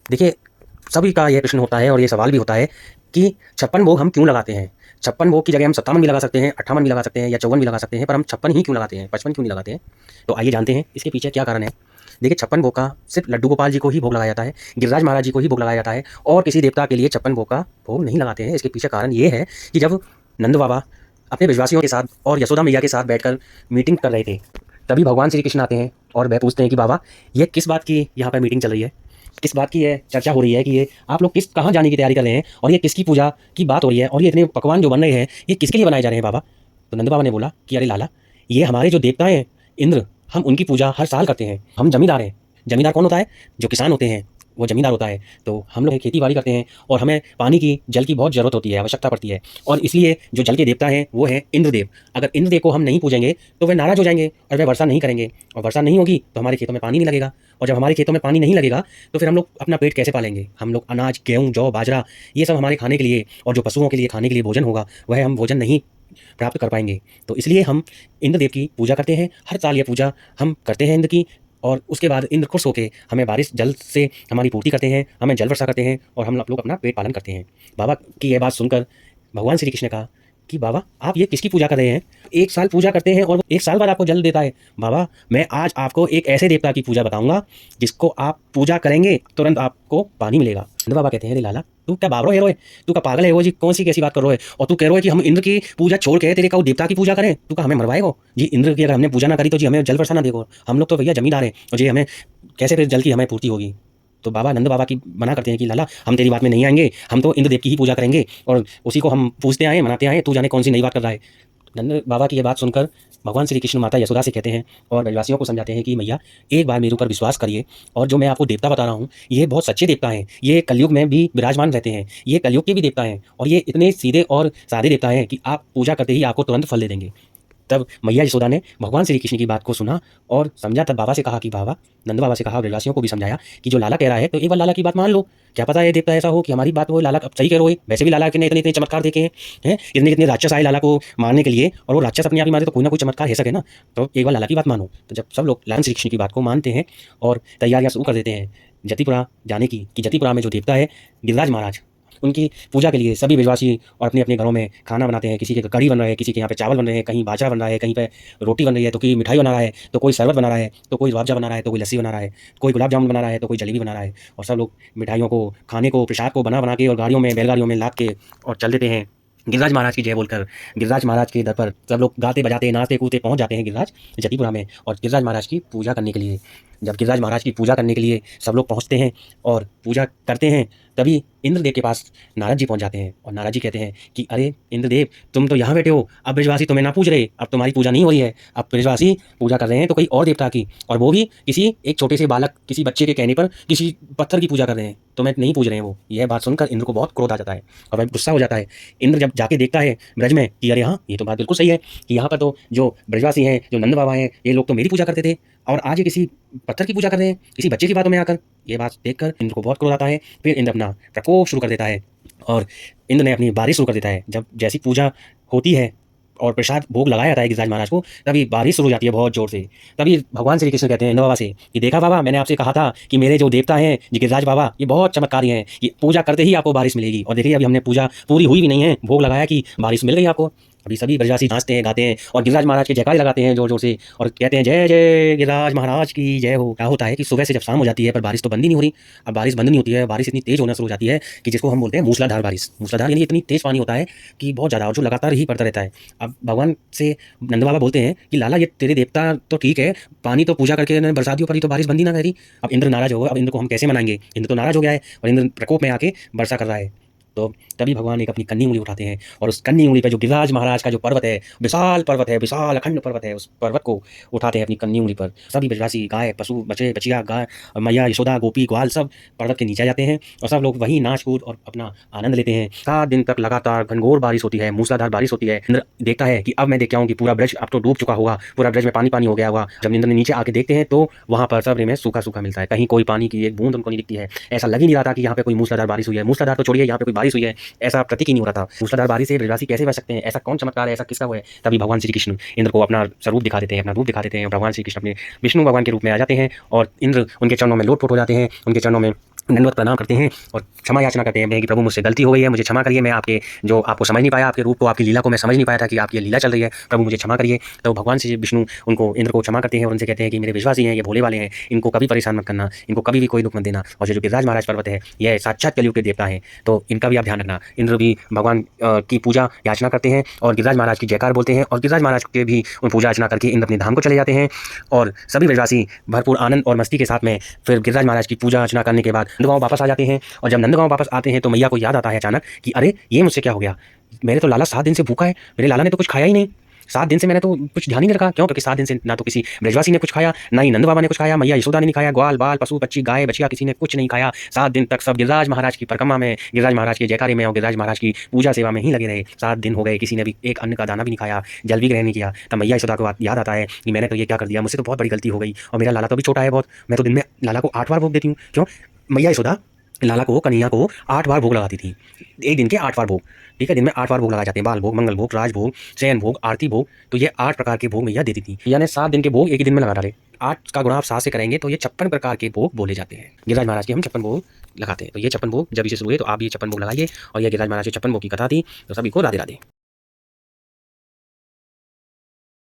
देखिए, सभी का ये प्रश्न होता है और ये सवाल भी होता है कि 56 भोग हम क्यों लगाते हैं? 56 भोग की जगह हम 57 भी लगा सकते हैं, 58 भी लगा सकते हैं या 54 भी लगा सकते हैं, पर हम 56 ही क्यों लगाते हैं, 55 क्यों नहीं लगाते हैं? तो आइए जानते हैं इसके पीछे क्या कारण है। देखिए, 56 भोग का सिर्फ लड्डू गोपाल जी को ही भोग लगाया जाता है, गिरिराज महाराज जी को ही भोग लगाया जाता है और किसी देवता के लिए 56 भोग का भोग नहीं लगाते हैं। इसके पीछे कारण ये है कि जब नंद बाबा अपने विश्वासियों के साथ और यशोदा मैया के साथ बैठकर मीटिंग कर रहे थे, तभी भगवान श्री कृष्ण आते हैं और वह पूछते हैं कि बाबा, ये किस बात की यहाँ पर मीटिंग चल रही है, किस बात की ये चर्चा हो रही है कि ये आप लोग कहाँ जाने की तैयारी कर रहे हैं और ये किसकी पूजा की बात हो रही है और ये इतने पकवान जो बन रहे हैं ये किसके लिए बनाए जा रहे हैं बाबा? तो नंद बाबा ने बोला कि अरे लाला, ये हमारे जो देवता हैं इंद्र, हम उनकी पूजा हर साल करते हैं। हम जमींदार हैं। जमींदार कौन होता है? जो किसान होते हैं वो जमींदार होता है। तो हम लोग खेती बाड़ी करते हैं और हमें पानी की, जल की बहुत ज़रूरत होती है, आवश्यकता पड़ती है और इसलिए जो जल के देवता हैं वो है इंद्रदेव। अगर इंद्रदेव को हम नहीं पूजेंगे तो वे नाराज़ हो जाएंगे और वे वर्षा नहीं करेंगे और वर्षा नहीं होगी तो हमारे खेतों में पानी नहीं लगेगा और जब हमारे खेतों में पानी नहीं लगेगा तो फिर हम लोग अपना पेट कैसे पालेंगे? हम लोग अनाज, गेहूँ, जौ, बाजरा ये सब हमारे खाने के लिए और जो पशुओं के लिए खाने के लिए भोजन होगा वह हम भोजन नहीं प्राप्त कर पाएंगे। तो इसलिए हम इंद्रदेव की पूजा करते हैं। हर साल ये पूजा हम करते हैं इंद्र की और उसके बाद इंद्र खुश होकर हमें बारिश जल से हमारी पूर्ति करते हैं, हमें जल वर्षा करते हैं और हम लोग अपना पेट पालन करते हैं। बाबा की यह बात सुनकर भगवान श्री कृष्ण ने कहा कि बाबा, आप ये किसकी पूजा कर रहे हैं? एक साल पूजा करते हैं और 1 साल बाद आपको जल देता है। बाबा, मैं आज आपको एक ऐसे देवता की पूजा बताऊंगा जिसको आप पूजा करेंगे तुरंत आपको पानी मिलेगा। नंद बाबा कहते हैं, अरे लाला, तू क्या बाबरो है रोए? तू क्या पागल है वो जी? कौन सी कैसी बात कर रहे हो? और तू कह रहे हो कि हम इंद्र की पूजा छोड़ के तेरे का देवता की पूजा करें? तू क्या हमें मरवाएगा जी? इंद्र की अगर हमने पूजा ना करी तो जी हमें जल वर्षा ना देखो। हम लोग तो भैया जमींदार हैं और जी हमें कैसे फिर जल की हमें पूर्ति होगी? तो बाबा नंद बाबा की मना करते हैं कि लाला, हम तेरी बात में नहीं आएंगे, हम तो इंद्रदेव की ही पूजा करेंगे और उसी को हम पूजते आए, मनाते आए, तू जाने कौन सी नई बात कर रहा है। नंद बाबा की यह बात सुनकर भगवान श्री कृष्ण माता यशोदा से कहते हैं और ब्रजवासियों को समझाते हैं कि मैया, एक बार मेरे ऊपर विश्वास करिए और जो मैं आपको देवता बता रहा हूँ ये बहुत सच्चे देवता हैं। ये कलयुग में भी विराजमान रहते हैं, ये कलयुग के भी देवता हैं और ये इतने सीधे और सादे देवता हैं कि आप पूजा करते ही आपको तुरंत फल दे देंगे। तब मैया यशोदा ने भगवान श्री कृष्ण की बात को सुना और समझा। तब बाबा से कहा कि बाबा, नंद बाबा से कहा, ब्रजवासियों को भी समझाया कि जो लाला कह रहा है तो एक बार लाला की बात मान लो। क्या पता ये देवता ऐसा हो कि हमारी बात वो लाला अब सही कह रहे हो। वैसे भी लाला ने इतने इतने चमत्कार देखे हैं, कितने कितने राक्षस आए लाला को मारने के लिए और वो राक्षस अपने आप ही मारे तो कोई ना कोई चमत्कार है सके ना। तो एक बार लाला की बात मानो। तो जब सब लोग लाला श्री कृष्ण की बात को मानते हैं और तैयारियां शुरू कर देते हैं जतिपुरा जाने की, कि जतिपुरा में जो देवता है गिरिराज महाराज, उनकी पूजा के लिए सभी विश्वासी और अपने अपने घरों में खाना बनाते हैं। किसी के कढ़ी बन रहा है, किसी के यहाँ पे चावल बन रहे हैं, कहीं बाजरा बन रहा है, कहीं पे रोटी बन रही है, तो कोई मिठाई बना रहा है, तो कोई शरबत बना रहा है, तो कोई रूअफ़ज़ा बना रहा है, तो कोई लस्सी बना रहा है, कोई गुलाब जामुन बना रहा है, तो कोई जलेबी बना रहा है और सब लोग मिठाइयों को, खाने को, प्रसाद को बना बना के और गाड़ियों में, बैलगाड़ियों में लाद के और चल देते हैं गिरिराज महाराज की जय बोलकर। गिरिराज महाराज के दर पर सब लोग गाते बजाते, नाचते कूदते पहुंच जाते हैं गिरिराज जतिपुरा में और गिरिराज महाराज की पूजा करने के लिए। जब गिरिराज महाराज की पूजा करने के लिए सब लोग पहुंचते हैं और पूजा करते हैं, तभी इंद्रदेव के पास नारद जी पहुंच जाते हैं और नारद जी कहते हैं कि अरे इंद्रदेव, तुम तो यहाँ बैठे हो, अब ब्रजवासी तुम्हें ना पूज रहे, अब तुम्हारी पूजा नहीं हो रही है, अब ब्रजवासी पूजा कर रहे हैं तो कोई और देवता की, और वो भी किसी एक छोटे से बालक, किसी बच्चे के कहने पर किसी पत्थर की पूजा कर रहे हैं, तुम्हें नहीं पूज रहे हैं वो। यह बात सुनकर इंद्र को बहुत क्रोध आ जाता है और वह गुस्सा हो जाता है। इंद्र जब जाके देखता है ब्रज में कि अरे हाँ, ये तो बात बिल्कुल सही है कि यहाँ पर तो जो ब्रजवासी हैं, जो नंद बाबा हैं, ये लोग तो मेरी पूजा करते थे और आज ये किसी पत्थर की पूजा कर रहे हैं, किसी बच्चे की बातों में आकर। ये बात देखकर इंद्र को बहुत क्रोध आता है। फिर इंद्र अपना प्रकोप शुरू कर देता है और इंद्र ने अपनी बारिश शुरू कर देता है। जब जैसी पूजा होती है और प्रसाद भोग लगाया जाता है गिरिराज महाराज को, तभी बारिश शुरू हो जाती है बहुत जोर से। तभी भगवान श्री कृष्ण कहते हैं इंद्र बाबा से कि देखा बाबा, मैंने आपसे कहा था कि मेरे जो देवता हैं जी गिरिराज बाबा, ये बहुत चमत्कारी हैं, ये पूजा करते ही आपको बारिश मिलेगी। और देखिए अभी हमने पूजा पूरी हुई भी नहीं है, भोग लगाया कि बारिश मिल गई आपको। अभी सभी ब्रजवासी नाचते हैं, गाते हैं और गिरिराज महाराज के जयकारे लगाते हैं जोर जोर से और कहते हैं जय जय गिरिराज महाराज की जय हो। क्या होता है कि सुबह से जब शाम हो जाती है पर बारिश तो बंद ही नहीं हो रही। अब बारिश बंद नहीं होती है, बारिश इतनी तेज होना शुरू हो जाती है कि जिसको हम बोलते हैं मूसलाधार बारिश। मूसलाधार यानी इतनी तेज पानी होता है कि बहुत ज़्यादा, और जो लगातार ही पड़ता रहता है। अब भगवान से नंद बाबा बोलते हैं कि लाला, ये तेरे देवता तो ठीक है, पानी तो पूजा करके बरसा दियो, पर तो बारिश बंद ही ना करी। अब इंद्र नाराज होगा, अब इंद्र को हम कैसे मनाएंगे? इंद्र तो नाराज हो गया है और इंद्र प्रकोप में आके वर्षा कर रहा है। तो तभी भगवान एक अपनी कन्नी उंगली उठाते हैं और उस कन्नी उंगली पे जो गिरिराज महाराज का जो पर्वत है, विशाल पर्वत है, विशाल अखंड पर्वत है, उस पर्वत को उठाते हैं अपनी कन्नी उंगली पर। सभी ब्रजवासी, गाय, पशु, बच्चे, बचिया, गाय, मैया यशोदा, गोपी, ग्वाल सब पर्वत के नीचे जाते हैं और सब लोग वहीं नाच कूद और अपना आनंद लेते हैं। 7 दिन तक लगातार घनघोर बारिश होती है, मूसलाधार बारिश होती है। इंद्र देखता है कि अब मैं देख के आऊँ कि पूरा ब्रज अब तो डूब चुका होगा, पूरा ब्रज में पानी पानी हो गया होगा। जब इंद्र ने नीचे आके देखते हैं तो वहाँ पर सब में सूखा सूखा मिलता है, कहीं कोई पानी की एक बूंद उनको नहीं दिखती है। ऐसा लग ही नहीं रहा था कि यहाँ पे कोई मूसलाधार बारिश हुई है। मूसलाधार तो छोड़िए, यहाँ पे कोई बारिश हुई है ऐसा प्रतीक ही नहीं हो रहा था। मूसलाधार बारिश से ब्रजवासी कैसे बच सकते हैं? ऐसा कौन चमत्कार है, ऐसा किसका हुआ है? तभी भगवान श्री कृष्ण इंद्र को अपना स्वरूप दिखा देते हैं, अपना रूप दिखा देते हैं। भगवान श्री कृष्ण अपने विष्णु भगवान के रूप में आ जाते हैं और इंद्र उनके चरणों में लोटपोट हो जाते हैं, उनके चरणों में दंडवत प्रणाम करते हैं और क्षमा याचना करते हैं कि प्रभु मुझसे गलती हो गई है, मुझे क्षमा करिए, मैं आपके जो आपको समझ नहीं पाया, आपके रूप को, आपकी लीला को मैं समझ नहीं पाया था कि आपकी लीला चल रही है, प्रभु मुझे क्षमा करिए। तो भगवान से विष्णु उनको इंद्र को क्षमा करते हैं और उनसे कहते हैं कि मेरे विश्वासी हैं, ये भोले वाले हैं, इनको कभी परेशान मत करना, इनको कभी भी कोई दुख मत देना। और जो गिरिराज महाराज पर्वत है यह साक्षात कलयुग के देवता है, तो इनका भी आप ध्यान रखना। इंद्र भी भगवान की पूजा याचना करते हैं और गिरिराज महाराज की जयकार बोलते हैं और गिरिराज महाराज के भी उन पूजा अर्चना करके इंद्र अपने धाम को चले जाते हैं। और सभी ब्रजवासी भरपूर आनंद और मस्ती के साथ में फिर गिरिराज महाराज की पूजा अर्चना करने के बाद नंदगांव वापस आ जाते हैं। और जब नंदगांव वापस आते हैं तो मैया को याद आता है अचानक कि अरे ये मुझसे क्या हो गया, मेरे तो लाला 7 दिन से भूखा है, मेरे लाला ने तो कुछ खाया ही नहीं, 7 दिन से मैंने तो कुछ ध्यान ही नहीं रखा। क्यों? क्योंकि 7 दिन से ना तो किसी ब्रजवासी ने कुछ खाया, ना ही नंद बाबा ने कुछ खाया, मैया यशोदा ने नहीं खाया, ग्वाल बाल पशु पक्षी गाय बछिया किसी ने कुछ नहीं खाया। 7 दिन तक सब गिरिराज महाराज की परिक्रमा में, गिरिराज महाराज के जयकारे में और गिरिराज महाराज की पूजा सेवा में ही लगे रहे। 7 दिन हो गए, किसी ने भी एक अन्न का दाना भी नहीं खाया, जल भी ग्रहण नहीं किया। तब मैया यशोदा को याद आता है कि मैंने तो ये क्या कर दिया, मुझसे तो बहुत बड़ी गलती हो गई और मेरा लाला तो भी छोटा है बहुत, मैं तो दिन में लाला को 8 बार भोग देती हूँ। क्यों? मैया यशोदा लाला को, कन्हैया को 8 बार भोग लगाती थी, एक दिन के 8 बार भोग। ठीक है, दिन में 8 बार भोग लगाए जाते हैं, बाल भोग, मंगल भोग, राज भोग, शयन भोग, आरती भोग। तो ये 8 प्रकार के भोग मैया देती थी। यानी 7 दिन के भोग एक ही दिन में लगा डाले। 8 का गुणा आप 7 से करेंगे तो ये 56 प्रकार के भोग बोले जाते हैं। गिरिराज महाराज के हम 56 भोग लगाते हैं। तो ये 56 भोग जब इसे शुरू हुए तो आप ये 56 भोग लगाइए। और ये गिरिराज महाराज के 56 भोग की कथा थी। तो सभी को राधे राधे।